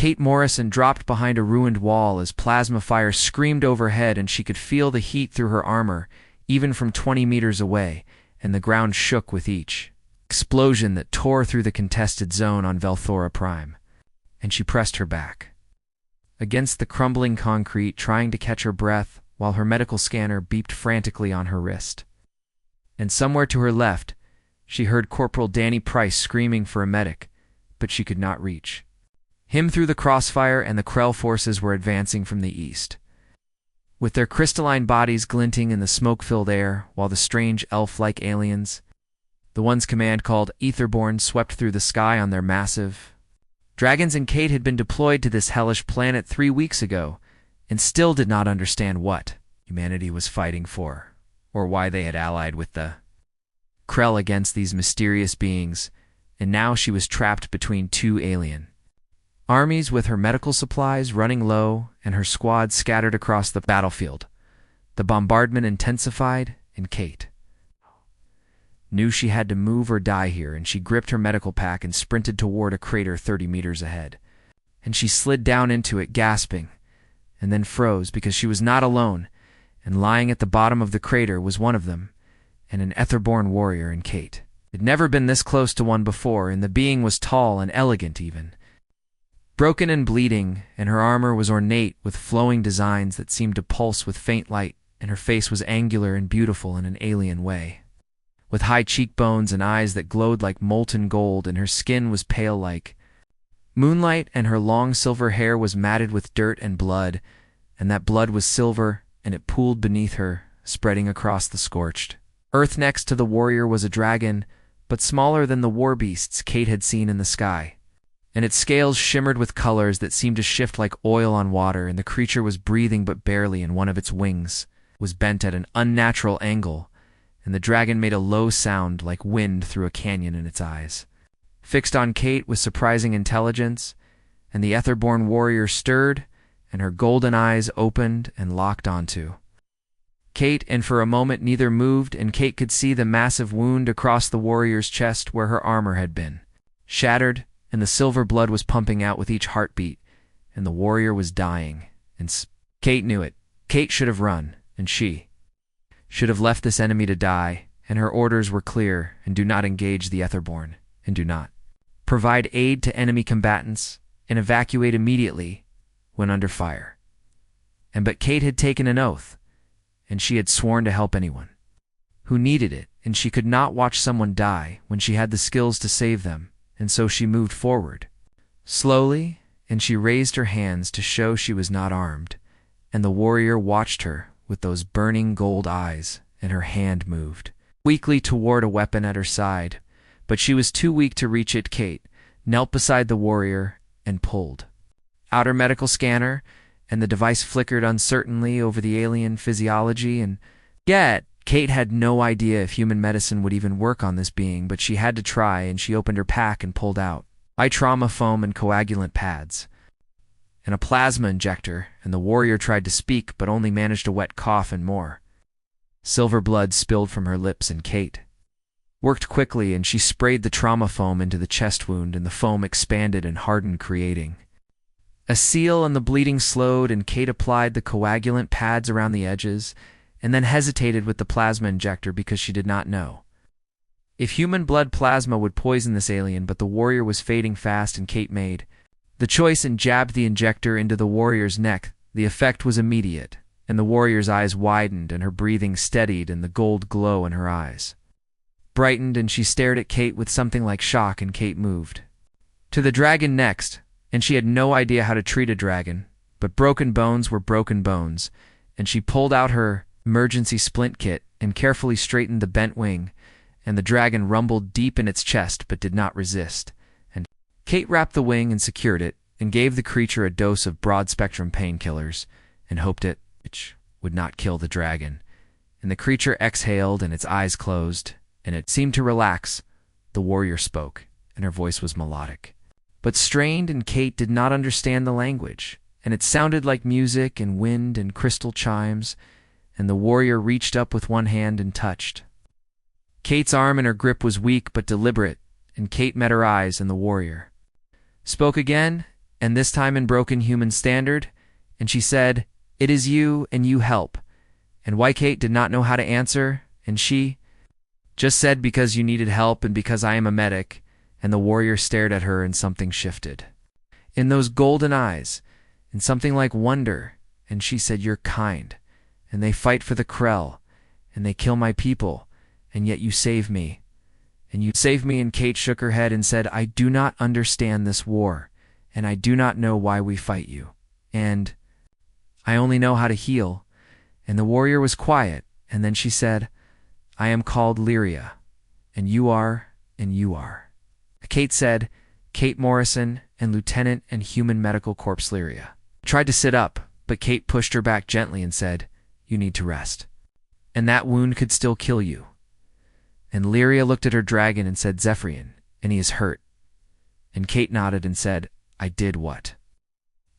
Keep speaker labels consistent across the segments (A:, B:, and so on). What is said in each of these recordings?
A: Kate Morrison dropped behind a ruined wall as plasma fire screamed overhead, and she could feel the heat through her armor, even from 20 meters away, and the ground shook with each explosion that tore through the contested zone on Velthora Prime. And she pressed her back against the crumbling concrete, trying to catch her breath, while her medical scanner beeped frantically on her wrist. And somewhere to her left, she heard Corporal Danny Price screaming for a medic, but she could not reach him through the crossfire, and the Krell forces were advancing from the east, with their crystalline bodies glinting in the smoke-filled air, while the strange elf-like aliens, the ones Command called Etherborn, swept through the sky on their massive dragons. And Kate had been deployed to this hellish planet 3 weeks ago, and still did not understand what humanity was fighting for, or why they had allied with the Krell against these mysterious beings, and now she was trapped between two alien armies, with her medical supplies running low and her squad scattered across the battlefield. The bombardment intensified, and Kate knew she had to move or die here, and she gripped her medical pack and sprinted toward a crater 30 meters ahead. And she slid down into it, gasping, and then froze because she was not alone, and lying at the bottom of the crater was one of them, and an Etherborn warrior. And Kate had never been this close to one before, and the being was tall and elegant even, broken and bleeding, and her armor was ornate with flowing designs that seemed to pulse with faint light, and her face was angular and beautiful in an alien way, with high cheekbones and eyes that glowed like molten gold, and her skin was pale like moonlight, and her long silver hair was matted with dirt and blood, and that blood was silver, and it pooled beneath her, spreading across the scorched earth. Next to the warrior was a dragon, but smaller than the war beasts Kate had seen in the sky, and its scales shimmered with colors that seemed to shift like oil on water, and the creature was breathing but barely, and one of its wings was bent at an unnatural angle, and the dragon made a low sound like wind through a canyon in its eyes, fixed on Kate with surprising intelligence. And the Etherborn warrior stirred, and her golden eyes opened and locked onto Kate, and for a moment neither moved, and Kate could see the massive wound across the warrior's chest where her armor had been shattered, and the silver blood was pumping out with each heartbeat, and the warrior was dying. And Kate knew it. Kate should have run, and she should have left this enemy to die, and her orders were clear: and do not engage the Etherborn, and do not provide aid to enemy combatants, and evacuate immediately when under fire. But Kate had taken an oath, and she had sworn to help anyone who needed it, and she could not watch someone die when she had the skills to save them. And so she moved forward slowly, and she raised her hands to show she was not armed, and the warrior watched her with those burning gold eyes, and her hand moved weakly toward a weapon at her side, but she was too weak to reach it. Kate knelt beside the warrior and pulled out her medical scanner, and the device flickered uncertainly over the alien physiology, and yet Kate had no idea if human medicine would even work on this being, but she had to try, and she opened her pack and pulled out eye trauma foam and coagulant pads and a plasma injector, and the warrior tried to speak but only managed a wet cough, and more silver blood spilled from her lips. And Kate worked quickly, and she sprayed the trauma foam into the chest wound, and the foam expanded and hardened, creating a seal, and the bleeding slowed, and Kate applied the coagulant pads around the edges, and then hesitated with the plasma injector because she did not know if human blood plasma would poison this alien. But the warrior was fading fast, and Kate made the choice and jabbed the injector into the warrior's neck. The effect was immediate, and the warrior's eyes widened, and her breathing steadied, and the gold glow in her eyes brightened, and she stared at Kate with something like shock. And Kate moved to the dragon next, and she had no idea how to treat a dragon, but broken bones were broken bones, and she pulled out her emergency splint kit and carefully straightened the bent wing, and the dragon rumbled deep in its chest but did not resist. And Kate wrapped the wing and secured it, and gave the creature a dose of broad-spectrum painkillers, and hoped it would not kill the dragon. And the creature exhaled, and its eyes closed, and it seemed to relax. The warrior spoke, and her voice was melodic but strained, and Kate did not understand the language, and it sounded like music and wind and crystal chimes. And the warrior reached up with one hand and touched Kate's arm, and her grip was weak but deliberate, and Kate met her eyes, and the warrior spoke again, and this time in broken human standard, and she said, "It is you, and you help." And why Kate did not know how to answer, and she just said, "Because you needed help and because I am a medic," and the warrior stared at her and something shifted in those golden eyes, and something like wonder, and she said, "You're kind, and they fight for the Krell, and they kill my people, and yet you save me. And you save me." And Kate shook her head and said, "I do not understand this war, and I do not know why we fight you, and I only know how to heal." And the warrior was quiet, and then she said, "I am called Lyria, and you are, and you are." Kate said, "Kate Morrison, and Lieutenant and Human Medical Corps Lyria." Tried to sit up, but Kate pushed her back gently and said, "You need to rest. And that wound could still kill you." And Lyria looked at her dragon and said, "Zephyrian, and he is hurt." And Kate nodded and said, "I did what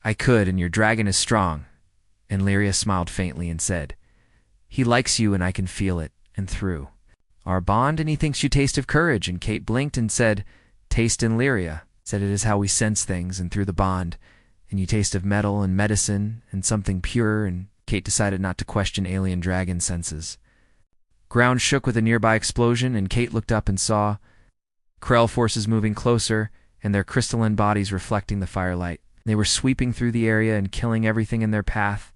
A: I could, and your dragon is strong." And Lyria smiled faintly and said, "He likes you, and I can feel it, and through our bond, and he thinks you taste of courage." And Kate blinked and said, "Taste." And Lyria said, "It is how we sense things, and through the bond, and you taste of metal and medicine and something pure." And Kate decided not to question alien dragon senses. Ground shook with a nearby explosion, and Kate looked up and saw Krell forces moving closer, and their crystalline bodies reflecting the firelight. They were sweeping through the area and killing everything in their path.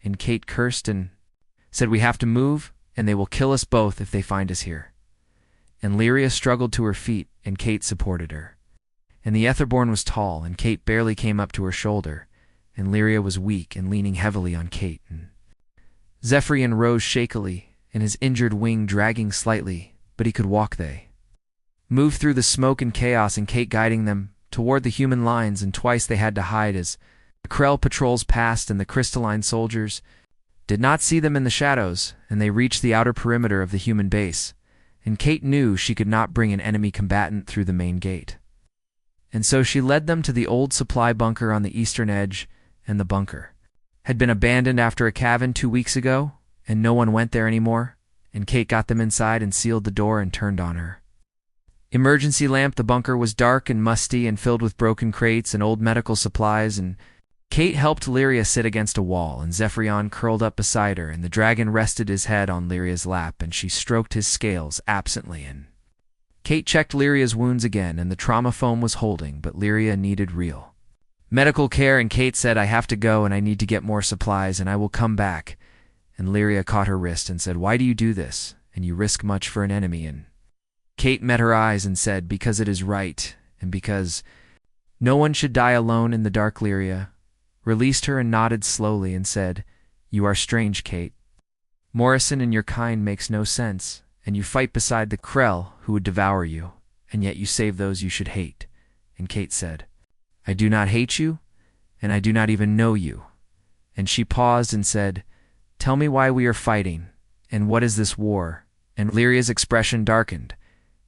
A: And Kate cursed and said, "We have to move, and they will kill us both if they find us here." And Lyria struggled to her feet, and Kate supported her. And the Etherborn was tall, and Kate barely came up to her shoulder, and Lyria was weak and leaning heavily on Kate. And Zephyrian rose shakily, and his injured wing dragging slightly, but he could walk. They moved through the smoke and chaos, and Kate guiding them toward the human lines, and twice they had to hide as the Krell patrols passed, and the crystalline soldiers did not see them in the shadows, and they reached the outer perimeter of the human base, and Kate knew she could not bring an enemy combatant through the main gate. And so she led them to the old supply bunker on the eastern edge, and the bunker had been abandoned after a cavern 2 weeks ago, and no one went there anymore, and Kate got them inside and sealed the door and turned on her emergency lamp. The bunker was dark and musty and filled with broken crates and old medical supplies, and Kate helped Lyria sit against a wall, and Zephyrian curled up beside her, and the dragon rested his head on Lyria's lap, and she stroked his scales absently. And Kate checked Lyria's wounds again, and the trauma foam was holding, but Lyria needed real medical care, and Kate said, "I have to go, and I need to get more supplies, and I will come back." And Lyria caught her wrist and said, "Why do you do this? And you risk much for an enemy." And Kate met her eyes and said, "Because it is right, and because no one should die alone in the dark." Lyria released her and nodded slowly and said, "You are strange, Kate. Morrison and your kind makes no sense, and you fight beside the Krell who would devour you, and yet you save those you should hate." And Kate said, "I do not hate you, and I do not even know you." And she paused and said, "Tell me why we are fighting, and what is this war?" And Lyria's expression darkened,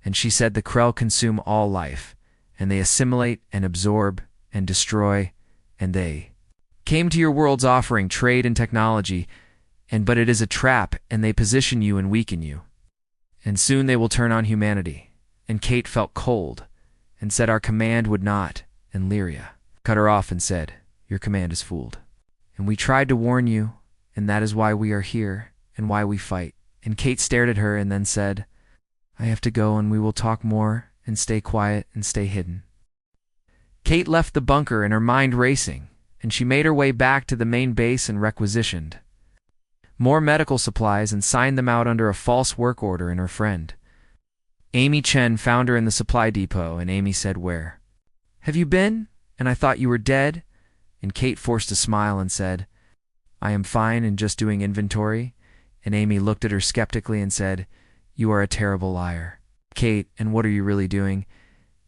A: and she said, "The Krell consume all life, and they assimilate and absorb and destroy, and they came to your worlds offering trade and technology, but it is a trap, and they position you and weaken you. And soon they will turn on humanity." And Kate felt cold, and said, "Our command would not." And Lyria cut her off and said, "Your command is fooled. And we tried to warn you, and that is why we are here, and why we fight." And Kate stared at her and then said, "I have to go, and we will talk more, and stay quiet, and stay hidden." Kate left the bunker, and her mind racing, and she made her way back to the main base and requisitioned more medical supplies and signed them out under a false work order. And her friend Amy Chen found her in the supply depot, and Amy said, "Where have you been? And I thought you were dead." And Kate forced a smile and said, "I am fine and just doing inventory." And Amy looked at her skeptically and said, "You are a terrible liar." "Kate, and what are you really doing?"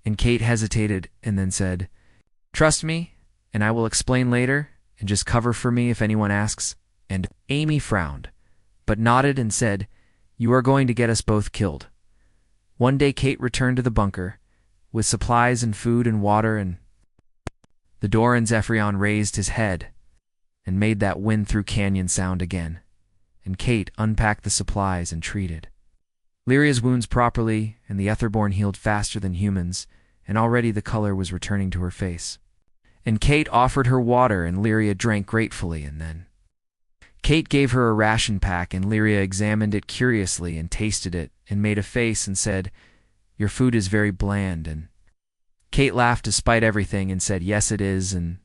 A: And Kate hesitated and then said, "Trust me, and I will explain later, and just cover for me if anyone asks." And Amy frowned, but nodded and said, "You are going to get us both killed." One day Kate returned to the bunker with supplies and food and water, and the door, and Zephyrian raised his head and made that wind through canyon sound again. And Kate unpacked the supplies and treated Lyria's wounds properly, and the Etherborn healed faster than humans, and already the color was returning to her face. And Kate offered her water, and Lyria drank gratefully, and then Kate gave her a ration pack, and Lyria examined it curiously and tasted it and made a face and said, "Your food is very bland." And Kate laughed despite everything and said, "Yes, it is." And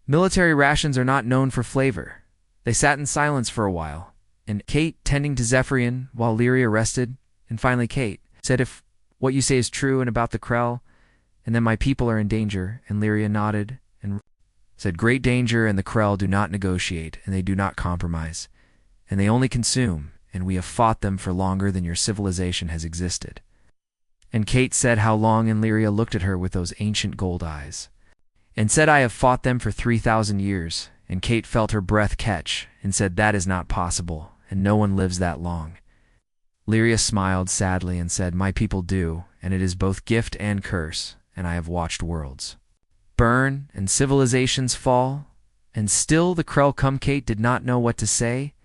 A: military rations are not known for flavor. They sat in silence for a while, and Kate tending to Zephyrian while Lyria rested, and finally Kate said, "If what you say is true and about the Krell, and then my people are in danger," and Lyria nodded and said, "Great danger, and the Krell do not negotiate, and they do not compromise, and they only consume, and we have fought them for longer than your civilization has existed." And Kate said how long, and Lyria looked at her with those ancient gold eyes, and said, "I have fought them for 3,000 years, and Kate felt her breath catch, and said, "That is not possible, and no one lives that long." Lyria smiled sadly and said, "My people do, and it is both gift and curse, and I have watched worlds burn and civilizations fall, and still the Krell come." Kate did not know what to say,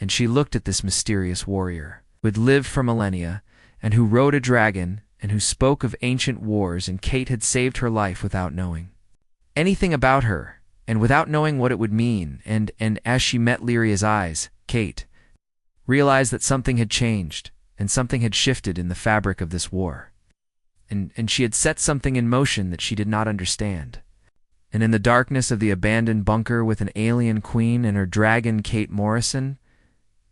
A: and she looked at this mysterious warrior who had lived for millennia, and who rode a dragon, and who spoke of ancient wars, and Kate had saved her life without knowing anything about her, and without knowing what it would mean, and as she met Lyria's eyes, Kate realized that something had changed, and something had shifted in the fabric of this war. And she had set something in motion that she did not understand. And in the darkness of the abandoned bunker with an alien queen and her dragon, Kate Morrison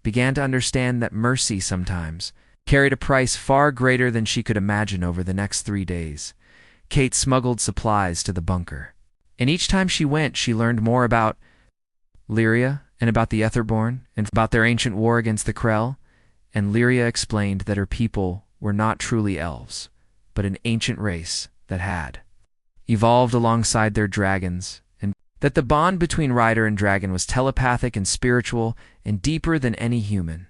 A: began to understand that mercy sometimes carried a price far greater than she could imagine. Over the next 3 days, Kate smuggled supplies to the bunker. And each time she went, she learned more about Lyria and about the Etherborn and about their ancient war against the Krell. And Lyria explained that her people were not truly elves, but an ancient race that had evolved alongside their dragons, and that the bond between rider and dragon was telepathic and spiritual and deeper than any human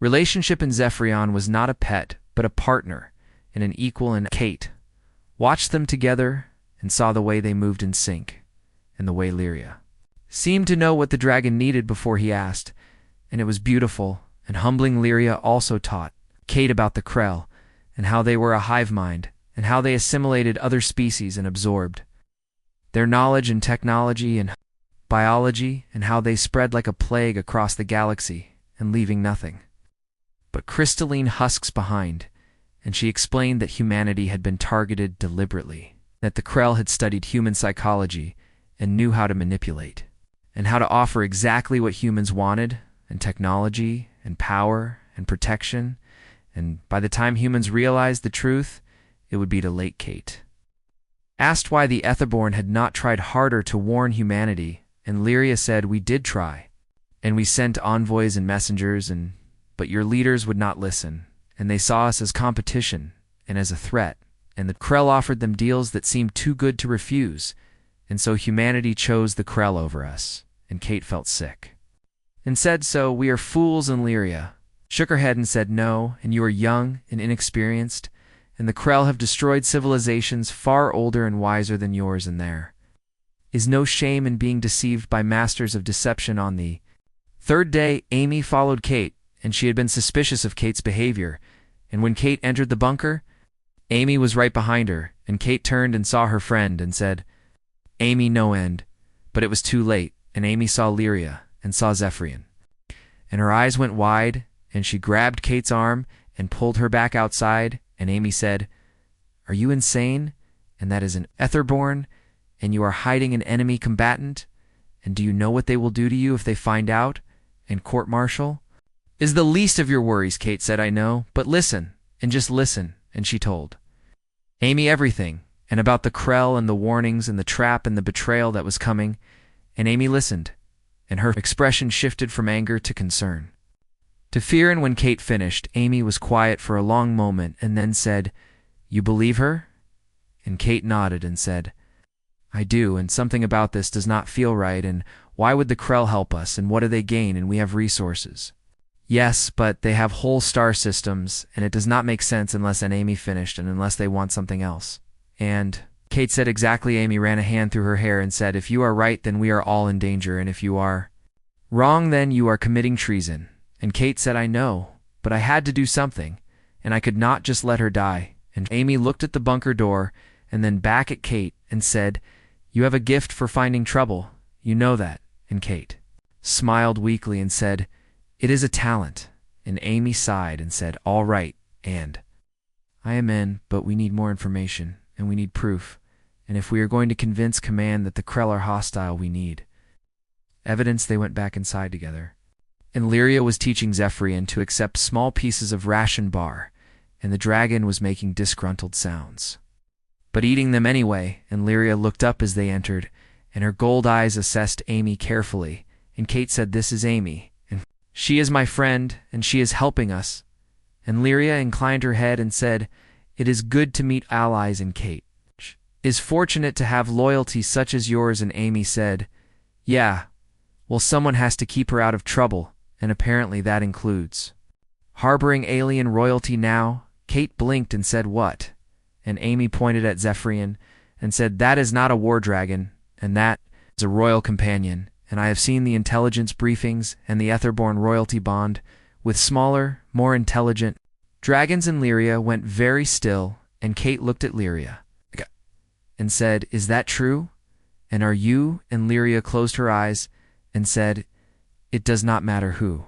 A: relationship in Zephyrion was not a pet, but a partner and an equal. And Kate watched them together and saw the way they moved in sync, and the way Lyria seemed to know what the dragon needed before he asked, and it was beautiful and humbling. Lyria also taught Kate about the Krell, and how they were a hive mind, and how they assimilated other species and absorbed their knowledge and technology and biology, and how they spread like a plague across the galaxy and leaving nothing but crystalline husks behind. And she explained that humanity had been targeted deliberately, that the Krell had studied human psychology and knew how to manipulate, and how to offer exactly what humans wanted, and technology and power and protection. And by the time humans realized the truth, it would be too late. Kate asked why the Etherborn had not tried harder to warn humanity, and Lyria said, "We did try, and we sent envoys and messengers, but your leaders would not listen, and they saw us as competition and as a threat, and the Krell offered them deals that seemed too good to refuse, and so humanity chose the Krell over us." And Kate felt sick and said, "So we are fools?" And Lyria shook her head and said, "No, and you are young and inexperienced, and the Krell have destroyed civilizations far older and wiser than yours, and there is no shame in being deceived by masters of deception." On the third day, Amy followed Kate, and she had been suspicious of Kate's behavior, and when Kate entered the bunker, Amy was right behind her, and Kate turned and saw her friend and said, "Amy, no end." But it was too late, and Amy saw Lyria and saw Zephyrian, and her eyes went wide, and she grabbed Kate's arm and pulled her back outside, and Amy said, "Are you insane? And that is an Etherborn, and you are hiding an enemy combatant? And do you know what they will do to you if they find out? And court-martial is the least of your worries." Kate said, "I know, but listen, and just listen." And she told Amy everything, and about the Krell and the warnings and the trap and the betrayal that was coming, and Amy listened, and her expression shifted from anger to concern, to fear. And when Kate finished, Amy was quiet for a long moment and then said, "You believe her?" And Kate nodded and said, "I do, and something about this does not feel right, and why would the Krell help us, and what do they gain, and we have resources." "Yes, but they have whole star systems, and it does not make sense unless," and Amy finished, "and unless they want something else." And Kate said, "Exactly." Amy ran a hand through her hair and said, "If you are right, then we are all in danger, and if you are wrong, then you are committing treason." And Kate said, "I know, but I had to do something, and I could not just let her die." And Amy looked at the bunker door and then back at Kate and said, You have a gift for finding trouble. You know that. And Kate smiled weakly and said, It is a talent. And Amy sighed and said, All right, and I am in, but we need more information, and we need proof. And if we are going to convince Command that the Krell are hostile, we need evidence. They went back inside together. And Lyria was teaching Zephyrian to accept small pieces of ration bar, and the dragon was making disgruntled sounds, but eating them anyway. And Lyria looked up as they entered, and her gold eyes assessed Amy carefully. And Kate said, This is Amy, and she is my friend, and she is helping us. And Lyria inclined her head and said, It is good to meet allies. And Kate is fortunate to have loyalty such as yours. And Amy said, Yeah, well, someone has to keep her out of trouble, and apparently that includes harboring alien royalty now. Kate blinked and said, What? And Amy pointed at Zephyrian and said, That is not a war dragon, and that is a royal companion, and I have seen the intelligence briefings and the Etherborn royalty bond with smaller, more intelligent dragons. And Lyria went very still, and Kate looked at Lyria and said, Is that true? And are you? And Lyria closed her eyes and said, It does not matter who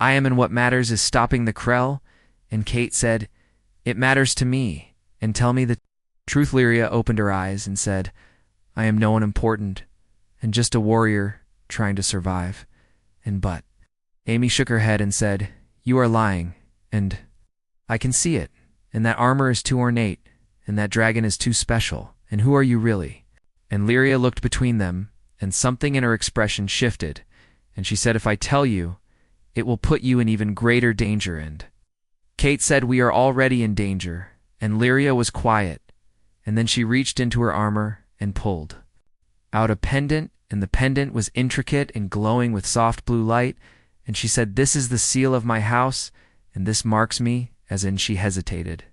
A: I am, and what matters is stopping the Krell. And Kate said, It matters to me, and tell me the truth. Lyria opened her eyes and said, I am no one important, and just a warrior trying to survive. And but Amy shook her head and said, You are lying, and I can see it, and that armor is too ornate, and that dragon is too special, and who are you really? And Lyria looked between them, and something in her expression shifted, and she said, If I tell you, it will put you in even greater danger. And Kate said, We are already in danger. And Lyria was quiet, and then she reached into her armor and pulled out a pendant, and the pendant was intricate and glowing with soft blue light. And she said, This is the seal of my house, and this marks me, as in she hesitated,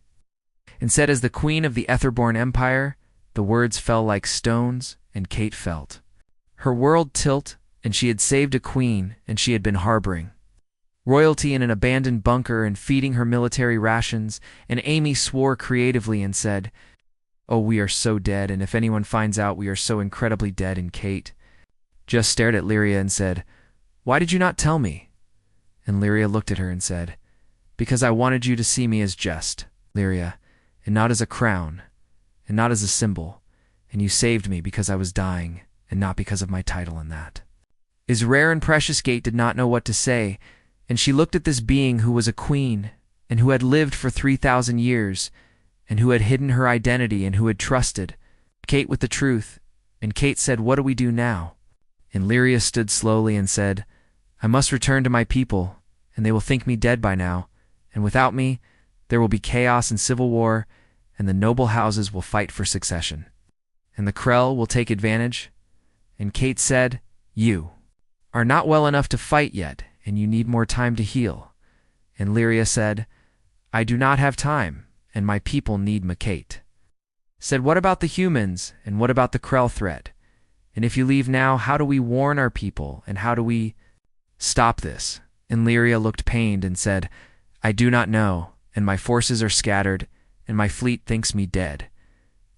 A: and said, As the queen of the Etherborn Empire. The words fell like stones, and Kate felt her world tilt, and she had saved a queen, and she had been harboring royalty in an abandoned bunker and feeding her military rations. And Amy swore creatively and said, Oh, we are so dead, and if anyone finds out, we are so incredibly dead. And Kate just stared at Lyria and said, Why did you not tell me? And Lyria looked at her and said, Because I wanted you to see me as just, Lyria, and not as a crown, and not as a symbol, and you saved me because I was dying, and not because of my title. And that is rare and precious. Kate did not know what to say, and she looked at this being who was a queen, and who had lived for 3,000 years, and who had hidden her identity, and who had trusted Kate with the truth. And Kate said, What do we do now? And Lyria stood slowly and said, I must return to my people, and they will think me dead by now, and without me, there will be chaos and civil war, and the noble houses will fight for succession, and the Krell will take advantage. And Kate said, You are not well enough to fight yet, and you need more time to heal. And Lyria said, I do not have time, and my people need me. Kate said, What about the humans, and what about the Krell threat? And if you leave now, how do we warn our people, and how do we stop this? And Lyria looked pained and said, I do not know, and my forces are scattered, and my fleet thinks me dead,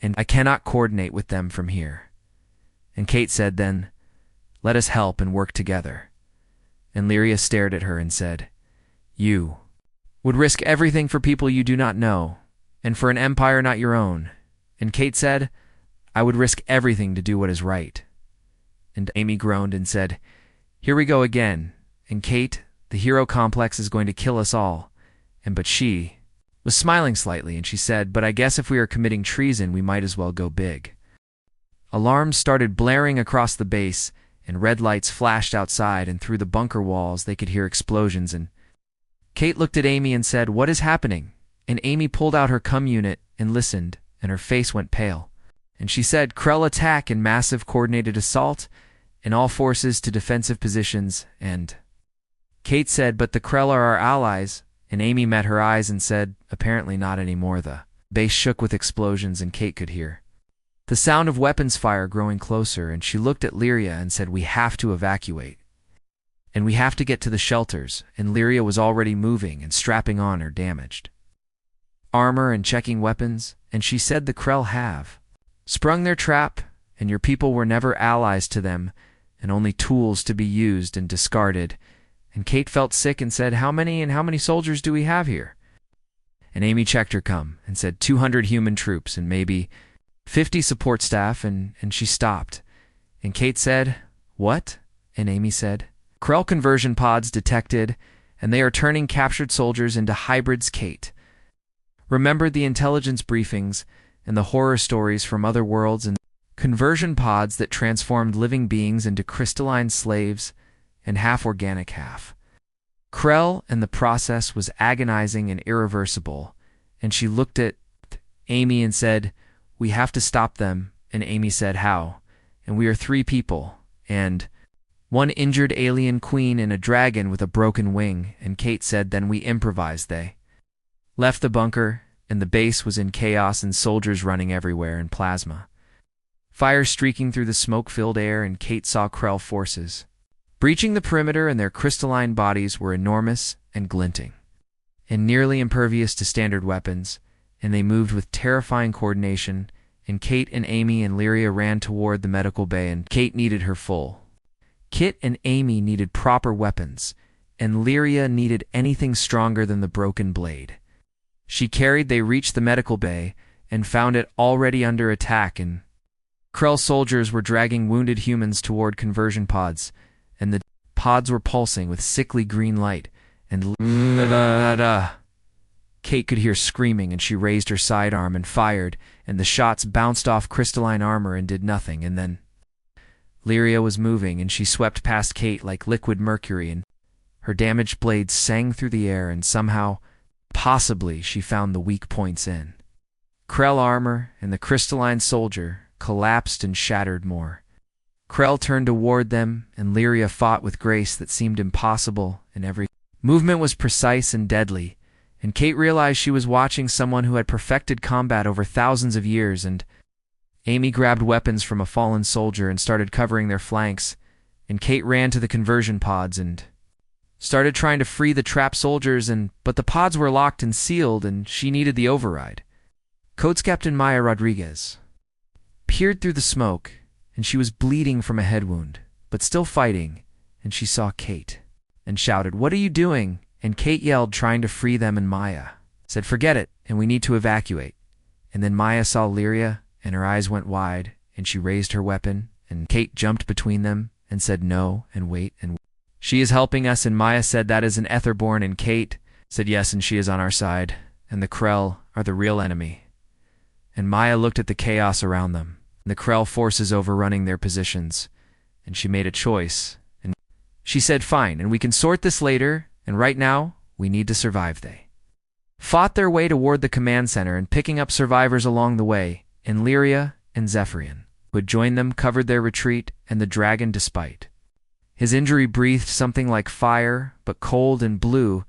A: and I cannot coordinate with them from here. And Kate said, Then let us help and work together. And Lyria stared at her and said, You would risk everything for people you do not know, and for an empire not your own. And Kate said, I would risk everything to do what is right. And Amy groaned and said, Here we go again. And Kate, the hero complex is going to kill us all. But she was smiling slightly, and she said, But I guess if we are committing treason, we might as well go big. Alarms started blaring across the base, and red lights flashed outside, and through the bunker walls they could hear explosions. And Kate looked at Amy and said, What is happening? And Amy pulled out her cum unit and listened, and her face went pale. And she said, Krell attack and massive coordinated assault, and all forces to defensive positions. And Kate said, But the Krell are our allies. And Amy met her eyes and said, Apparently not anymore. The base shook with explosions, and Kate could hear the sound of weapons fire growing closer. And she looked at Lyria and said, We have to evacuate, and we have to get to the shelters. And Lyria was already moving and strapping on her damaged armor and checking weapons. And she said, The Krell have sprung their trap, and your people were never allies to them, and only tools to be used and discarded. And Kate felt sick and said, how many soldiers do we have here? And Amy checked her come and said 200 human troops and maybe 50 support staff, and she stopped. And Kate said, what? And Amy said, Krell conversion pods detected, and they are turning captured soldiers into hybrids. Kate remembered the intelligence briefings and the horror stories from other worlds and conversion pods that transformed living beings into crystalline slaves and half organic, half Krell, and the process was agonizing and irreversible. And she looked at Amy and said, we have to stop them. And Amy said, how? And we are 3 people, and 1 injured alien queen and a dragon with a broken wing. And Kate said, then we improvise. They left the bunker, and the base was in chaos and soldiers running everywhere and plasma fire streaking through the smoke-filled air. And Kate saw Krell forces breaching the perimeter, and their crystalline bodies were enormous and glinting and nearly impervious to standard weapons, and they moved with terrifying coordination. And Kate and Amy and Lyria ran toward the medical bay, and Kate needed her full kit, and Amy needed proper weapons, and Lyria needed anything stronger than the broken blade they reached the medical bay and found it already under attack, and Krell soldiers were dragging wounded humans toward conversion pods, and the pods were pulsing with sickly green light, and Kate could hear screaming, and she raised her sidearm and fired, and the shots bounced off crystalline armor and did nothing. And then Lyria was moving, and she swept past Kate like liquid mercury, and her damaged blades sang through the air, and somehow, possibly, she found the weak points in Krell armor, and the crystalline soldier collapsed and shattered more. Krell turned toward them, and Lyria fought with grace that seemed impossible, and every movement was precise and deadly. And Kate realized she was watching someone who had perfected combat over thousands of years. And Amy grabbed weapons from a fallen soldier and started covering their flanks, and Kate ran to the conversion pods and started trying to free the trapped soldiers, but the pods were locked and sealed, and she needed the override. Codes Captain Maya Rodriguez peered through the smoke, and she was bleeding from a head wound, but still fighting, and she saw Kate and shouted, what are you doing? And Kate yelled, trying to free them, and Maya said, forget it, and we need to evacuate. And then Maya saw Lyria, and her eyes went wide, and she raised her weapon, and Kate jumped between them and said no, and wait, and she is helping us. And Maya said, that is an Etherborn, and Kate said yes, and she is on our side, and the Krell are the real enemy. And Maya looked at the chaos around them, and the Krell forces overrunning their positions, and she made a choice, and she said, fine, and we can sort this later, and right now, we need to survive. They fought their way toward the command center, and picking up survivors along the way, and Lyria and Zephyrian, who had joined them, covered their retreat, and the dragon, despite his injury, breathed something like fire, but cold and blue,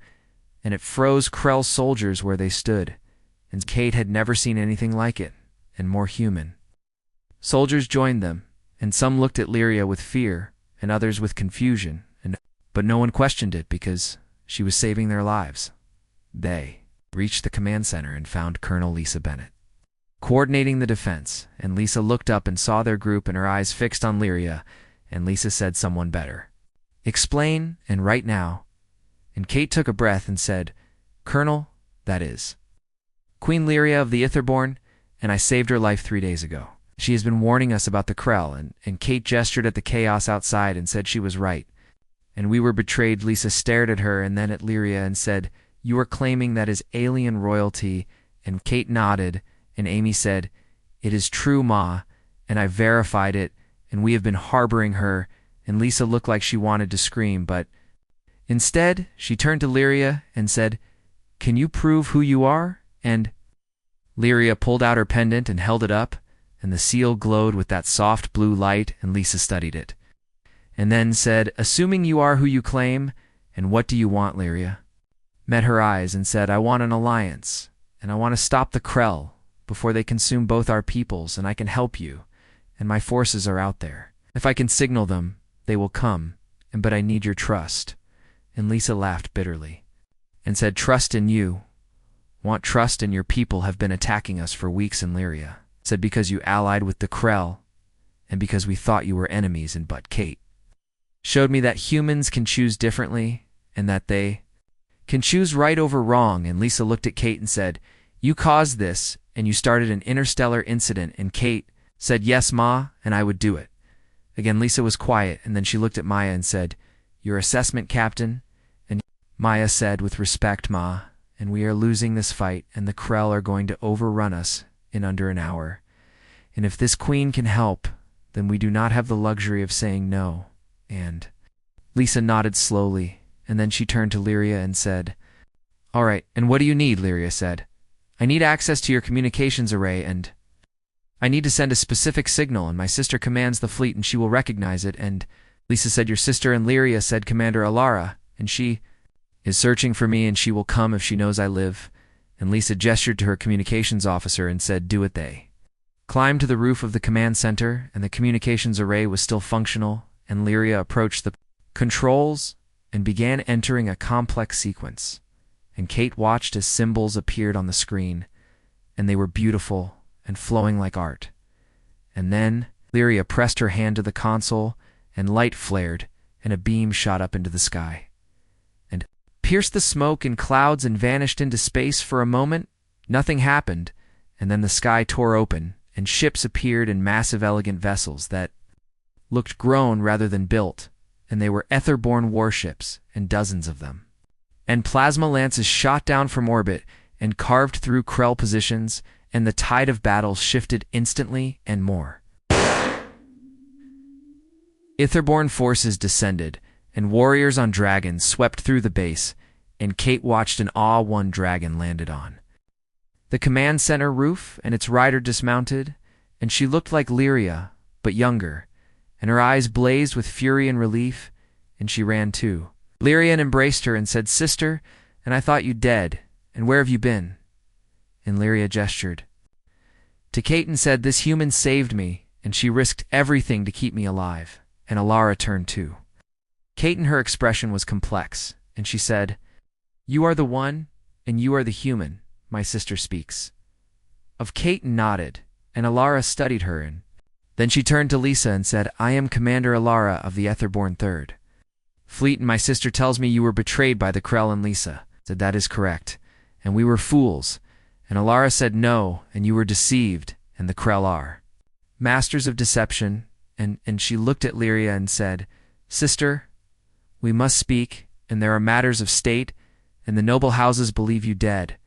A: and it froze Krell's soldiers where they stood, and Kate had never seen anything like it, and more human. Soldiers joined them, and some looked at Lyria with fear, and others with confusion, but no one questioned it because she was saving their lives. They reached the command center and found Colonel Lisa Bennett coordinating the defense, and Lisa looked up and saw their group, and her eyes fixed on Lyria, and Lisa said, someone better explain, and right now. And Kate took a breath and said, Colonel, that is Queen Lyria of the Itherborn, and I saved her life 3 days ago. She has been warning us about the Krell, and Kate gestured at the chaos outside and said she was right. And we were betrayed. Lisa stared at her and then at Lyria and said, you are claiming that is alien royalty. And Kate nodded, and Amy said, it is true, Ma, and I verified it, and we have been harboring her. And Lisa looked like she wanted to scream, but instead she turned to Lyria and said, can you prove who you are? And Lyria pulled out her pendant and held it up, and the seal glowed with that soft blue light, and Lisa studied it, and then said, assuming you are who you claim, and what do you want? Lyria met her eyes and said, I want an alliance, and I want to stop the Krell before they consume both our peoples, and I can help you, and my forces are out there. If I can signal them, they will come, but I need your trust. And Lisa laughed bitterly and said, trust in you? Want trust in your people have been attacking us for weeks. And Lyria said, because you allied with the Krell, and because we thought you were enemies, and but Kate showed me that humans can choose differently, and that they can choose right over wrong. And Lisa looked at Kate and said, you caused this, and you started an interstellar incident. And Kate said, yes, Ma, and I would do it. Again, Lisa was quiet, and then she looked at Maya and said, your assessment, Captain? And Maya said, with respect, Ma, and we are losing this fight, and the Krell are going to overrun us in under an hour. And if this queen can help, then we do not have the luxury of saying no. And Lisa nodded slowly, and then she turned to Lyria and said, all right, and what do you need? Lyria said. I need access to your communications array, and I need to send a specific signal, and my sister commands the fleet, and she will recognize it. And Lisa said, your sister? And Lyria said, Commander Alara, and she is searching for me, and she will come if she knows I live. And Lisa gestured to her communications officer and said, do it. They climbed to the roof of the command center, and the communications array was still functional, and Lyria approached the controls and began entering a complex sequence. And Kate watched as symbols appeared on the screen, and they were beautiful and flowing like art. And then Lyria pressed her hand to the console, and light flared, and a beam shot up into the sky, and pierced the smoke and clouds and vanished into space. For a moment, nothing happened, and then the sky tore open, and ships appeared in massive elegant vessels that looked grown rather than built, and they were ether-borne warships, and dozens of them. And plasma lances shot down from orbit and carved through Krell positions, and the tide of battle shifted instantly and more. Etherborne forces descended, and warriors on dragons swept through the base, and Kate watched an awe-one dragon landed on the command center roof, and its rider dismounted, and she looked like Lyria, but younger, and her eyes blazed with fury and relief, and she ran too. Lyria embraced her and said, sister, and I thought you dead, and where have you been? And Lyria gestured to Kate and said, this human saved me, and she risked everything to keep me alive. And Alara turned too. Kate, and her expression was complex, and she said, you are the one, and you are the human, my sister speaks. Of Kate nodded, and Alara studied her, and then she turned to Lisa and said, I am Commander Alara of the Etherborn Third Fleet, and my sister tells me you were betrayed by the Krell. And Lisa said, that is correct, and we were fools. And Alara said, no, and you were deceived, and the Krell are masters of deception. And she looked at Lyria and said, sister, we must speak, and there are matters of state, and the noble houses believe you dead.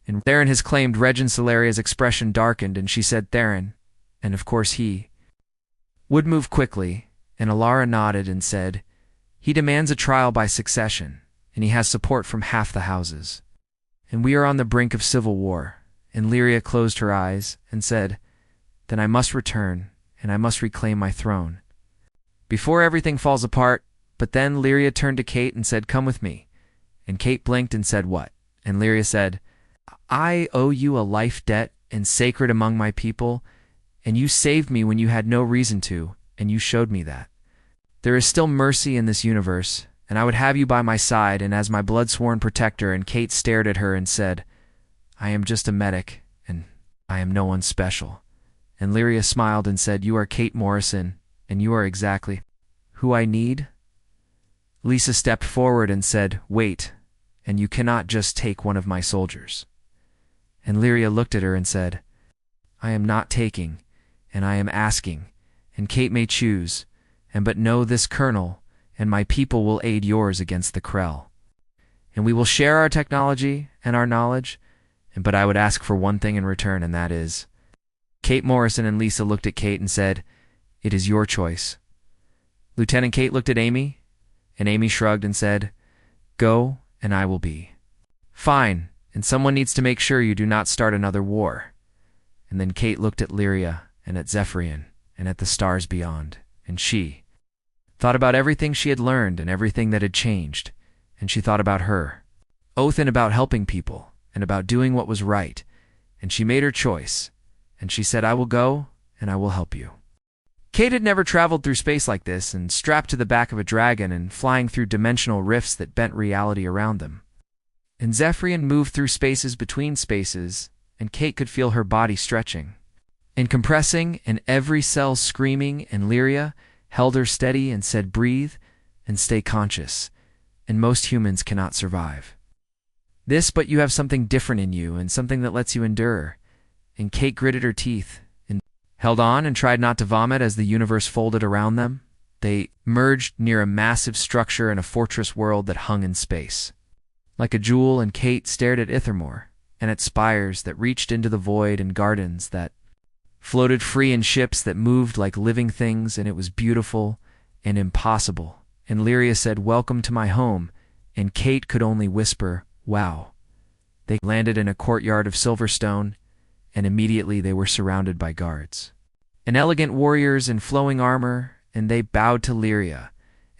A: And Theron has claimed. Regent Solaria's expression darkened, and she said, Theron, and of course he would move quickly. And Alara nodded and said, he demands a trial by succession, and he has support from half the houses. And we are on the brink of civil war. And Lyria closed her eyes and said, then I must return, and I must reclaim my throne before everything falls apart. But then Lyria turned to Kate and said, come with me. And Kate blinked and said, what? And Lyria said, I owe you a life debt, and sacred among my people, and you saved me when you had no reason to, and you showed me that there is still mercy in this universe, and I would have you by my side and as my blood-sworn protector. And Kate stared at her and said, I am just a medic, and I am no one special. And Lyria smiled and said, you are Kate Morrison, and you are exactly who I need. Lisa stepped forward and said, wait, and you cannot just take one of my soldiers. And Lyria looked at her and said, I am not taking, and I am asking, and Kate may choose, and but know this, Colonel, and my people will aid yours against the Krell. And we will share our technology and our knowledge, but I would ask for one thing in return, and that is... Kate Morrison and Lisa looked at Kate and said, it is your choice. Lieutenant Kate looked at Amy, and Amy shrugged and said, go, and I will be fine, and someone needs to make sure you do not start another war. And then Kate looked at Lyria, and at Zephyrian, and at the stars beyond, and she thought about everything she had learned and everything that had changed, and she thought about her oath and about helping people, and about doing what was right, and she made her choice, and she said, I will go, and I will help you. Kate had never traveled through space like this, and strapped to the back of a dragon and flying through dimensional rifts that bent reality around them. And Zephyrian moved through spaces between spaces, and Kate could feel her body stretching. and compressing, and every cell screaming, and Lyria held her steady and said, "Breathe and stay conscious," and most humans cannot survive this, but you have something different in you, and something that lets you endure. And Kate gritted her teeth and held on and tried not to vomit as the universe folded around them. They merged near a massive structure in a fortress world that hung in space like a jewel, and Kate stared at Ithermore and at spires that reached into the void, and gardens that floated free, and ships that moved like living things, and it was beautiful and impossible. And Lyria said, "Welcome to my home," and Kate could only whisper, "Wow." They landed in a courtyard of Silverstone, and immediately they were surrounded by guards and elegant warriors in flowing armor, and they bowed to Lyria,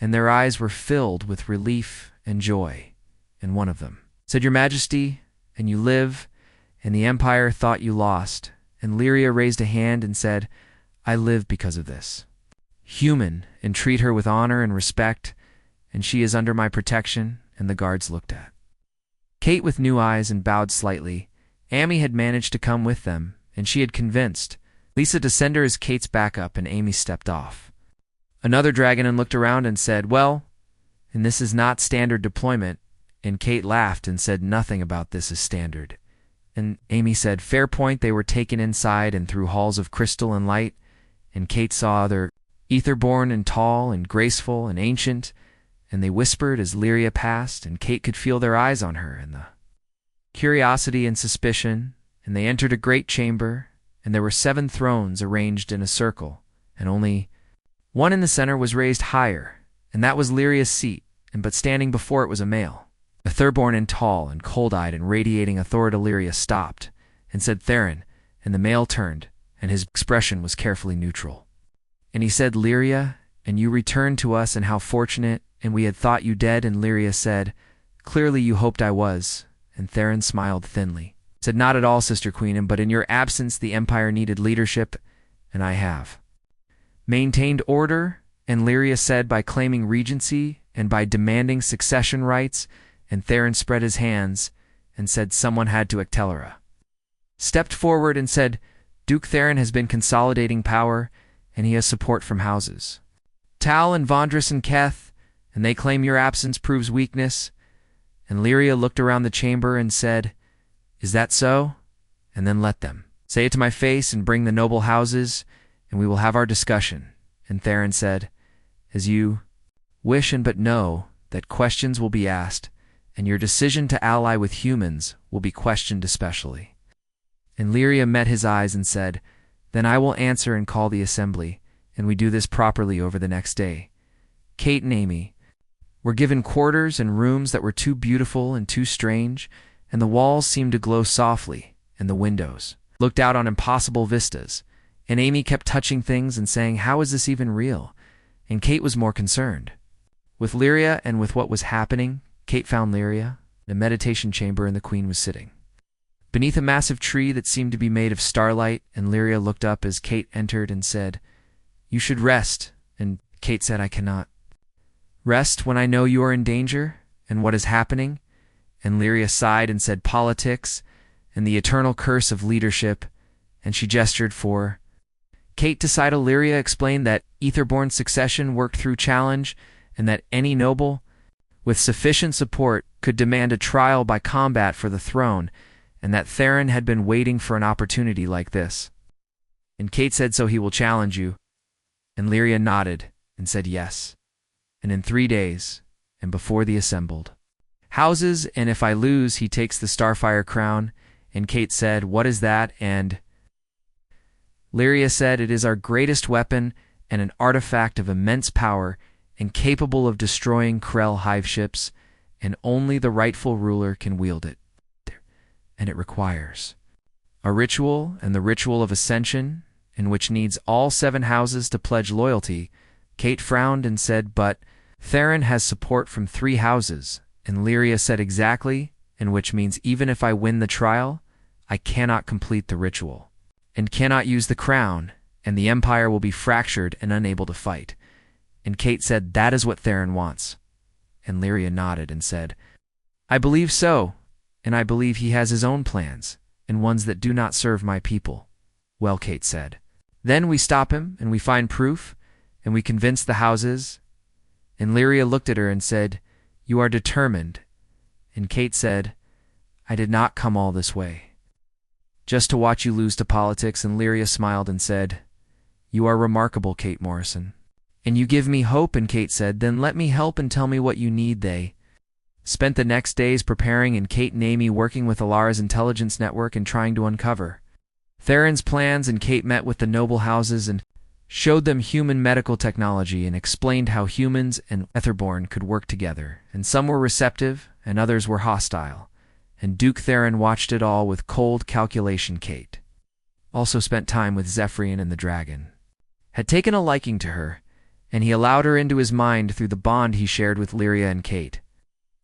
A: and their eyes were filled with relief and joy. And one of them said, "Your Majesty, and you live, and the Empire thought you lost." And Lyria raised a hand and said, "I live because of this human, and treat her with honor and respect, and she is under my protection." And the guards looked at Kate with new eyes and bowed slightly. Amy had managed to come with them, and she had convinced Lisa to send her as Kate's backup, and Amy stepped off. Another dragon and looked around and said, "Well, and this is not standard deployment." And Kate laughed and said, "Nothing about this is standard." And Amy said, "Fair point." They were taken inside and through halls of crystal and light, and Kate saw other ether-born and tall and graceful and ancient, and they whispered as Lyria passed, and Kate could feel their eyes on her, and the curiosity and suspicion. And they entered a great chamber, and there were 7 thrones arranged in a circle, and only one in the center was raised higher, and that was Lyria's seat, but standing before it was a male. A Thurborn and tall and cold-eyed and radiating authority. Lyria stopped and said, "Theron," and the male turned, and his expression was carefully neutral. And he said, "Lyria, and you returned to us, and how fortunate, and we had thought you dead." And Lyria said, "Clearly you hoped I was." And Theron smiled thinly, said, "Not at all, Sister Queen, but in your absence the Empire needed leadership, and I have maintained order." And Lyria said, "By claiming regency and by demanding succession rights." And Theron spread his hands and said, "Someone had to." Actelera stepped forward and said, "Duke Theron has been consolidating power, and he has support from houses Tal and Vondris and Keth, and they claim your absence proves weakness." And Lyria looked around the chamber and said, "Is that so? And then let them say it to my face, and bring the noble houses, and we will have our discussion." And Theron said, "As you wish, and but know that questions will be asked, and your decision to ally with humans will be questioned especially." And Lyria met his eyes and said, "Then I will answer and call the assembly, and we do this properly over the next day." Kate and Amy were given quarters and rooms that were too beautiful and too strange, and the walls seemed to glow softly, and the windows looked out on impossible vistas. And Amy kept touching things and saying, "How is this even real?" And Kate was more concerned with Lyria and with what was happening. Kate found Lyria in a meditation chamber, and the Queen was sitting beneath a massive tree that seemed to be made of starlight. And Lyria looked up as Kate entered and said, "You should rest." And Kate said, "I cannot rest when I know you are in danger, and what is happening." And Lyria sighed and said, "Politics, and the eternal curse of leadership." And she gestured for Kate to side. Lyria explained that ether-born succession worked through challenge, and that any noble with sufficient support could demand a trial by combat for the throne, and that Theron had been waiting for an opportunity like this. And Kate said, "So he will challenge you?" And Lyria nodded and said, "Yes, and in 3 days, and before the assembled houses, and if I lose, he takes the Starfire crown." And Kate said, "What is that?" And Lyria said, "It is our greatest weapon, and an artifact of immense power, and capable of destroying Krell hive ships, and only the rightful ruler can wield it. And it requires a ritual, and the ritual of ascension, in which needs all 7 houses to pledge loyalty." Kate frowned and said, "But Theron has support from 3 houses." And Lyria said, "Exactly, and which means even if I win the trial, I cannot complete the ritual, and cannot use the crown, and the Empire will be fractured and unable to fight." And Kate said, "That is what Theron wants." And Lyria nodded and said, "I believe so, and I believe he has his own plans, and ones that do not serve my people." Well, Kate said. Then we stop him, and we find proof, and we convince the houses. And Lyria looked at her and said, "You are determined." And Kate said, "I did not come all this way just to watch you lose to politics." And Lyria smiled and said, "You are remarkable, Kate Morrison. And you give me hope." And Kate said, "Then let me help and tell me what you need." They spent the next days preparing, and Kate and Amy working with Alara's intelligence network and trying to uncover Theron's plans. And Kate met with the noble houses and showed them human medical technology and explained how humans and Etherborn could work together. And some were receptive and others were hostile. And Duke Theron watched it all with cold calculation. Kate also spent time with Zephyrian, and the dragon had taken a liking to her, and he allowed her into his mind through the bond he shared with Lyria. And Kate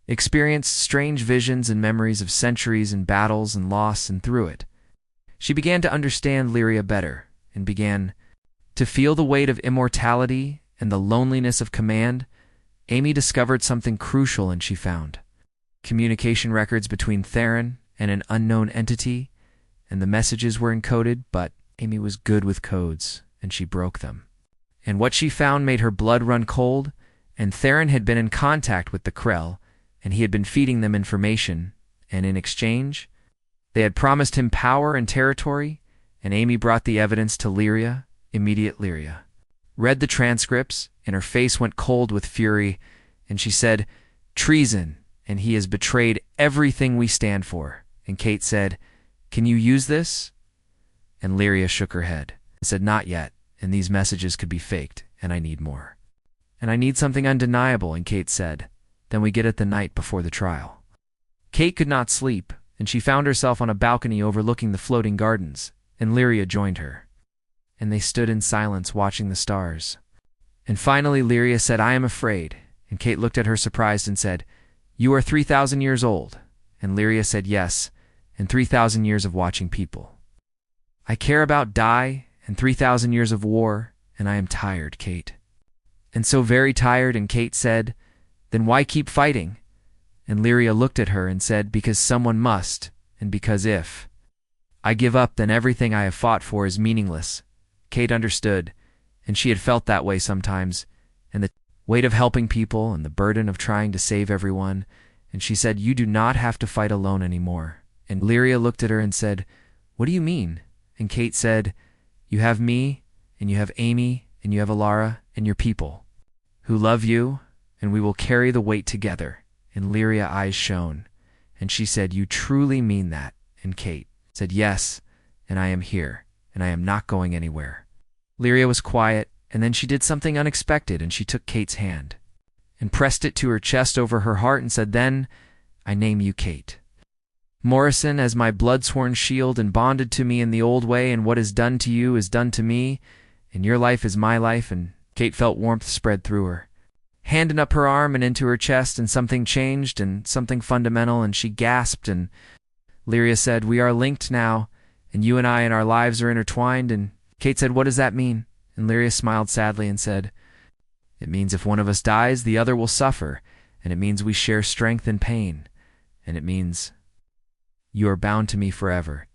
A: experienced strange visions and memories of centuries and battles and loss, and through it she began to understand Lyria better and began to feel the weight of immortality and the loneliness of command. Amy discovered something crucial, and she found communication records between Theron and an unknown entity, and the messages were encoded, but Amy was good with codes, and she broke them. And what she found made her blood run cold, and Theron had been in contact with the Krell, and he had been feeding them information, and in exchange, they had promised him power and territory. And Amy brought the evidence to Lyria. Immediate Lyria read the transcripts, and her face went cold with fury, and she said, "Treason, and he has betrayed everything we stand for." And Kate said, "Can you use this?" And Lyria shook her head and said, "Not yet, and these messages could be faked, and I need more. And I need something undeniable." And Kate said, "Then we get it the night before the trial." Kate could not sleep, and she found herself on a balcony overlooking the floating gardens, and Lyria joined her. And they stood in silence watching the stars. And finally Lyria said, "I am afraid." And Kate looked at her surprised and said, "You are 3,000 years old." And Lyria said, "Yes, and 3,000 years of watching people. I care about die, and 3,000 years of war, and I am tired, Kate. And so very tired." And Kate said, "Then why keep fighting?" And Lyria looked at her and said, "Because someone must, and because if I give up, then everything I have fought for is meaningless." Kate understood, and she had felt that way sometimes, and the weight of helping people and the burden of trying to save everyone, and she said, "You do not have to fight alone anymore." And Lyria looked at her and said, "What do you mean?" And Kate said, "You have me, and you have Amy, and you have Alara, and your people, who love you, and we will carry the weight together." And Lyria's eyes shone, and she said, "You truly mean that?" And Kate said, "Yes, and I am here, and I am not going anywhere." Lyria was quiet, and then she did something unexpected, and she took Kate's hand and pressed it to her chest over her heart and said, "Then I name you Kate Morrison as my blood-sworn shield, and bonded to me in the old way, and what is done to you is done to me, and your life is my life." And Kate felt warmth spread through her hand and up her arm and into her chest, and something changed, and something fundamental, and she gasped, and Lyria said, "We are linked now, and you and I and our lives are intertwined." And Kate said, "What does that mean?" And Lyria smiled sadly and said, "It means if one of us dies, the other will suffer, and it means we share strength and pain, and it means you are bound to me forever."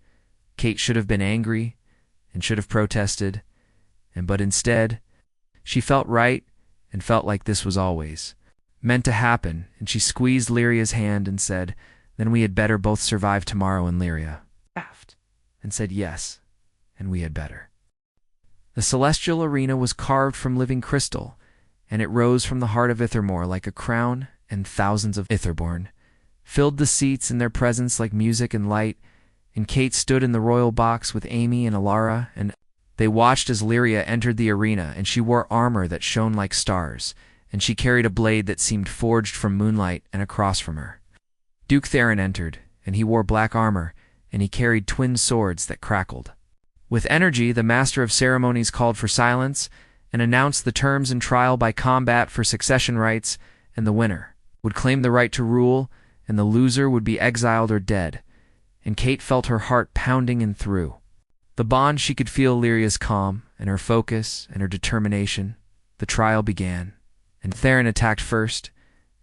A: Kate should have been angry and should have protested, but instead, she felt right and felt like this was always meant to happen, and she squeezed Lyria's hand and said, "Then we had better both survive tomorrow." And Lyria laughed and said, "Yes, and we had better." The celestial arena was carved from living crystal, and it rose from the heart of Ithermore like a crown, and thousands of Itherborn filled the seats in their presence like music and light. And Kate stood in the royal box with Amy and Alara, and they watched as Lyria entered the arena, and she wore armor that shone like stars, and she carried a blade that seemed forged from moonlight. And across from her, Duke Theron entered, and he wore black armor, and he carried twin swords that crackled. With energy, the master of ceremonies called for silence and announced the terms and trial by combat for succession rights, and the winner would claim the right to rule, and the loser would be exiled or dead. And Kate felt her heart pounding in through the bond. She could feel Lyria's calm and her focus and her determination. The trial began, and Theron attacked first,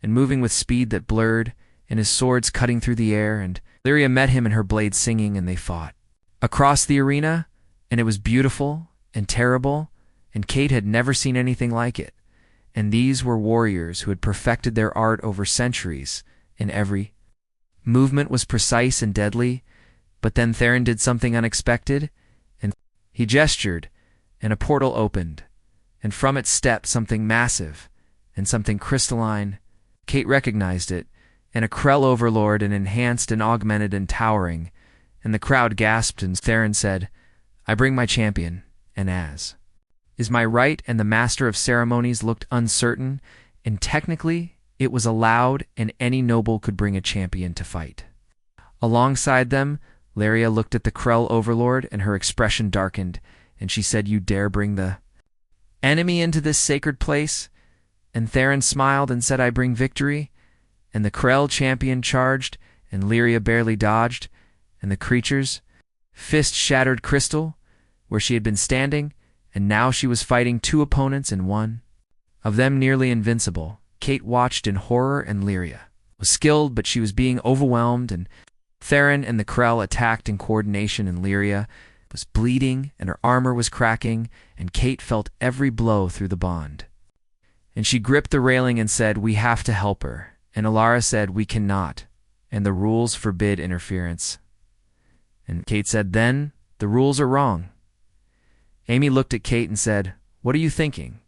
A: and moving with speed that blurred, and his swords cutting through the air, and Lyria met him and her blade singing, and they fought. Across the arena, And it was beautiful and terrible, and Kate had never seen anything like it. And these were warriors who had perfected their art over centuries, and every movement was precise and deadly. But then Theron did something unexpected, and he gestured, and a portal opened, and from it stepped something massive and something crystalline. Kate recognized it, and a Krell overlord, and enhanced and augmented and towering, and the crowd gasped, and Theron said, "I bring my champion," and as is my right, and the master of ceremonies looked uncertain, and technically it was allowed, and any noble could bring a champion to fight. Alongside them, Lyria looked at the Krell overlord, and her expression darkened, and she said, "You dare bring the enemy into this sacred place?" And Theron smiled and said, "I bring victory." And the Krell champion charged, and Lyria barely dodged, and the creature's fist shattered crystal where she had been standing, and now she was fighting two opponents, and one of them nearly invincible. Kate watched in horror, and Lyria was skilled, but she was being overwhelmed, and Theron and the Krell attacked in coordination, and Lyria was bleeding, and her armor was cracking, and Kate felt every blow through the bond. And she gripped the railing and said, "We have to help her." And Alara said, "We cannot, and the rules forbid interference." And Kate said, "Then the rules are wrong." Amy looked at Kate and said, "What are you thinking?"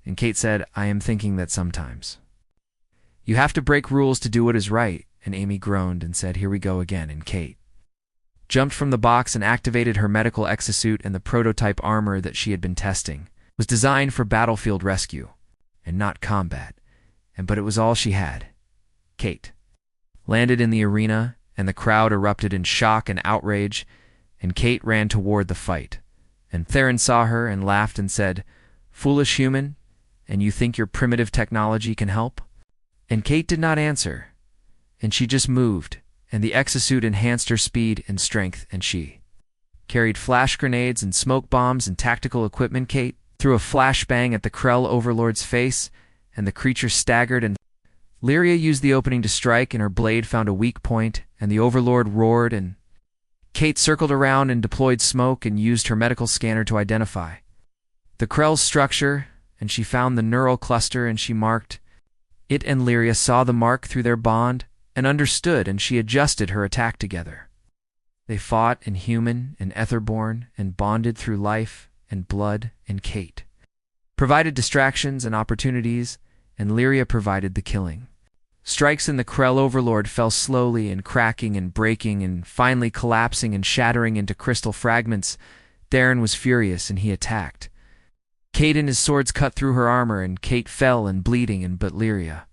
A: And Kate said, "I am thinking that sometimes you have to break rules to do what is right." And Amy groaned and said, "Here we go again." And Kate jumped from the box and activated her medical exosuit, and the prototype armor that she had been testing was designed for battlefield rescue and not combat, but it was all she had. Kate landed in the arena, and the crowd erupted in shock and outrage, and Kate ran toward the fight. And Theron saw her and laughed and said, "Foolish human, and you think your primitive technology can help?" And Kate did not answer, and she just moved, and the exosuit enhanced her speed and strength, and she carried flash grenades and smoke bombs and tactical equipment. Kate threw a flashbang at the Krell overlord's face, and the creature staggered, and Lyria used the opening to strike, and her blade found a weak point, and the overlord roared, and Kate circled around and deployed smoke and used her medical scanner to identify the Krell's structure, and she found the neural cluster, and she marked it, and Lyria saw the mark through their bond and understood, and she adjusted her attack together. They fought in human and etherborn and bonded through life and blood, and Kate provided distractions and opportunities, and Lyria provided the killing. Strikes in the Krell overlord fell slowly and cracking and breaking and finally collapsing and shattering into crystal fragments. Theron was furious, and he attacked Kate, and his swords cut through her armor, and Kate fell and bleeding, but Lyria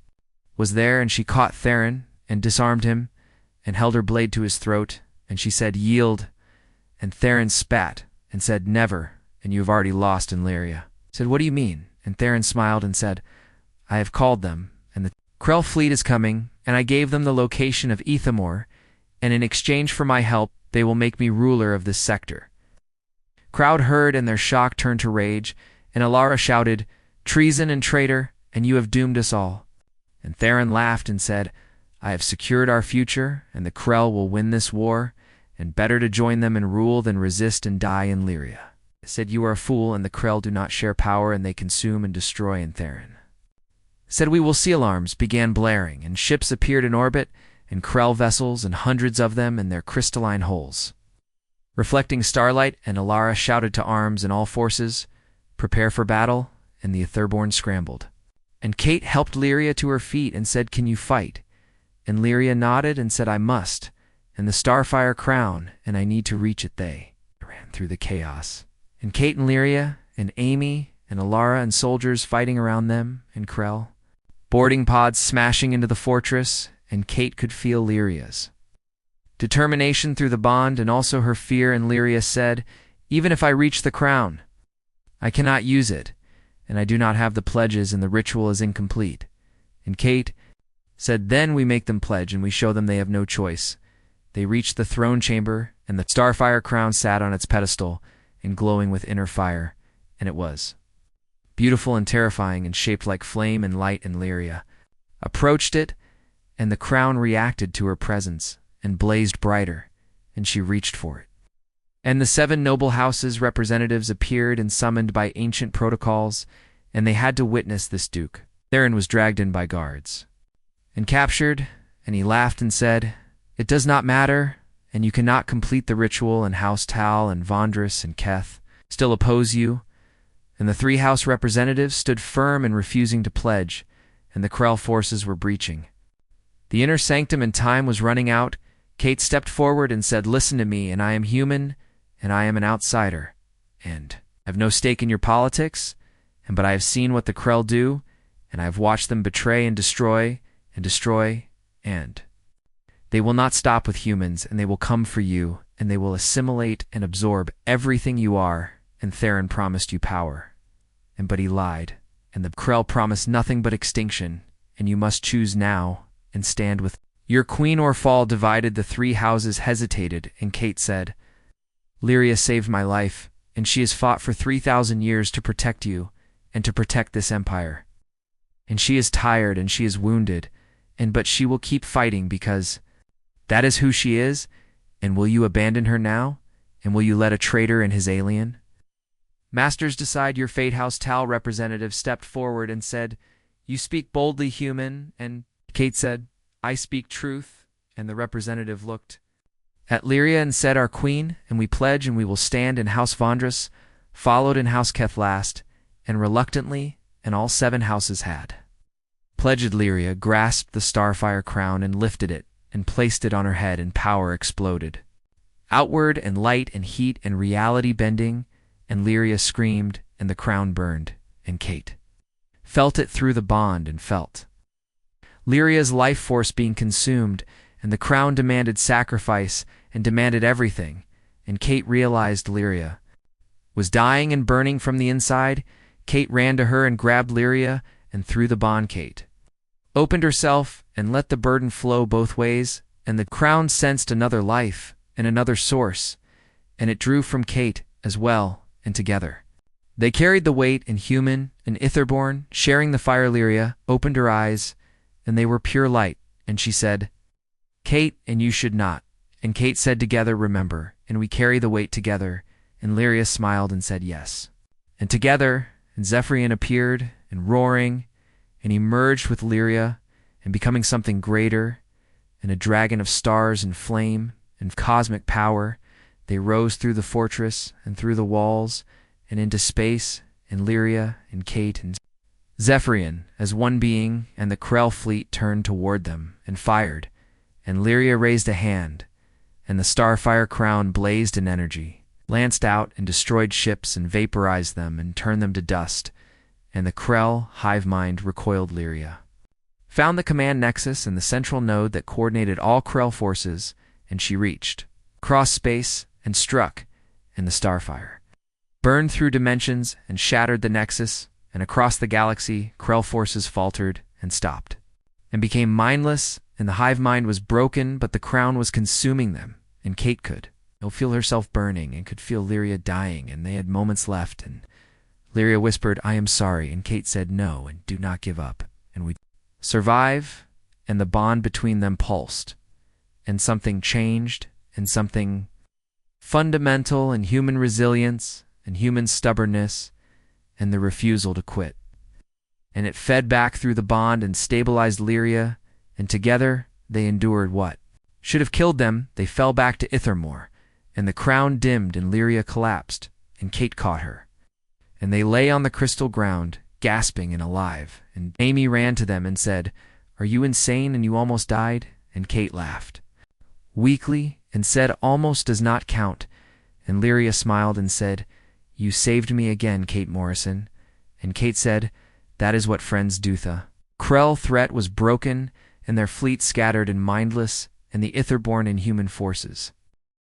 A: was there, and she caught Theron and disarmed him and held her blade to his throat, and she said, "Yield." And Theron spat and said, "Never, and you have already lost." And Lyria said, "What do you mean?" And Theron smiled and said, "I have called them, and the Krell fleet is coming, and I gave them the location of Ethamor, and in exchange for my help, they will make me ruler of this sector." Crowd heard, and their shock turned to rage, and Alara shouted, "Treason and traitor, and you have doomed us all." And Theron laughed and said, "I have secured our future, and the Krell will win this war, and better to join them and rule than resist and die." And Lyria said, "You are a fool, and the Krell do not share power, and they consume and destroy." And Theron said, "We will see." Alarms began blaring, and ships appeared in orbit, and Krell vessels, and hundreds of them in their crystalline hulls, reflecting starlight, and Alara shouted to arms and all forces, "Prepare for battle," and the Etherborn scrambled. And Kate helped Lyria to her feet and said, "Can you fight?" And Lyria nodded and said, "I must, and the starfire crown, and I need to reach it." They ran through the chaos, and Kate and Lyria, and Amy, and Alara, and soldiers fighting around them, and Krell boarding pods smashing into the fortress, and Kate could feel Lyria's determination through the bond, and also her fear, and Lyria said, "Even if I reach the crown, I cannot use it, and I do not have the pledges, and the ritual is incomplete." And Kate said, "Then we make them pledge, and we show them they have no choice." They reached the throne chamber, and the starfire crown sat on its pedestal, and glowing with inner fire, and it was beautiful and terrifying and shaped like flame and light. And Lyria approached it, and the crown reacted to her presence and blazed brighter, and she reached for it. And the 7 noble houses' representatives appeared and summoned by ancient protocols, and they had to witness this duke. Theron was dragged in by guards and captured, and he laughed and said, "It does not matter, and you cannot complete the ritual, and House Tal and Vondrus and Keth still oppose you." And the 3 house representatives stood firm in refusing to pledge, and the Krell forces were breaching. The inner sanctum and time was running out. Kate stepped forward and said, "Listen to me, and I am human, and I am an outsider, and I have no stake in your politics, but I have seen what the Krell do, and I have watched them betray and destroy, and they will not stop with humans, and they will come for you, and they will assimilate and absorb everything you are." And Theron promised you power, but he lied, and the Krell promised nothing but extinction, and you must choose now and stand with your queen or fall. Divided. The 3 houses hesitated, and Kate said, "Lyria saved my life, and she has fought for 3,000 years to protect you and to protect this empire. And she is tired and she is wounded, but she will keep fighting because that is who she is. And will you abandon her now? And will you let a traitor and his alien?" "Masters, decide your fate." House Tal representative stepped forward and said, "You speak boldly, human." And Kate said, "I speak truth." And the representative looked at Lyria and said, "Our queen, and we pledge, and we will stand." And House Vondrus followed, and House Keth last, and reluctantly, and all 7 houses had pledged. Lyria grasped the starfire crown and lifted it, and placed it on her head, and power exploded outward, and light and heat and reality bending, and Lyria screamed, and the crown burned, and Kate felt it through the bond and felt Lyria's life force being consumed, and the crown demanded sacrifice and demanded everything, and Kate realized Lyria was dying and burning from the inside. Kate ran to her and grabbed Lyria, and through the bond Kate opened herself and let the burden flow both ways, and the crown sensed another life and another source, and it drew from Kate as well, and together they carried the weight, and human and Itherborn, sharing the fire. Lyria opened her eyes, and they were pure light, and she said, "Kate, and you should not." And Kate said, "Together, remember, and we carry the weight together." And Lyria smiled and said, "Yes." And together, and Zephyrian appeared, and roaring, and he merged with Lyria, and becoming something greater, and a dragon of stars and flame and cosmic power, they rose through the fortress and through the walls and into space, and Lyria and Kate and Zephyrian as one being, and the Krell fleet turned toward them and fired, and Lyria raised a hand, and the starfire crown blazed in energy, lanced out and destroyed ships and vaporized them and turned them to dust, and the Krell hive mind recoiled. Lyria found the command nexus and the central node that coordinated all Krell forces, and she reached across space and struck, and the starfire burned through dimensions and shattered the nexus, and across the galaxy Krell forces faltered and stopped and became mindless, and the hive mind was broken, but the crown was consuming them, and Kate could feel herself burning and could feel Lyria dying, and they had moments left, and Lyria whispered, "I am sorry," and Kate said, "No, and do not give up, and we survive." And the bond between them pulsed, and something changed, and something fundamental, and human resilience and human stubbornness and the refusal to quit. And it fed back through the bond and stabilized Lyria, and together they endured what should have killed them. They fell back to Ithermore, and the crown dimmed, and Lyria collapsed, and Kate caught her. And they lay on the crystal ground, gasping and alive, and Amy ran to them and said, "Are you insane and you almost died?" And Kate laughed weakly and said, "Almost does not count." And Lyria smiled and said, "You saved me again, Kate Morrison." And Kate said, "That is what friends do." The Krell threat was broken, and their fleet scattered and mindless, and the Itherborn and human forces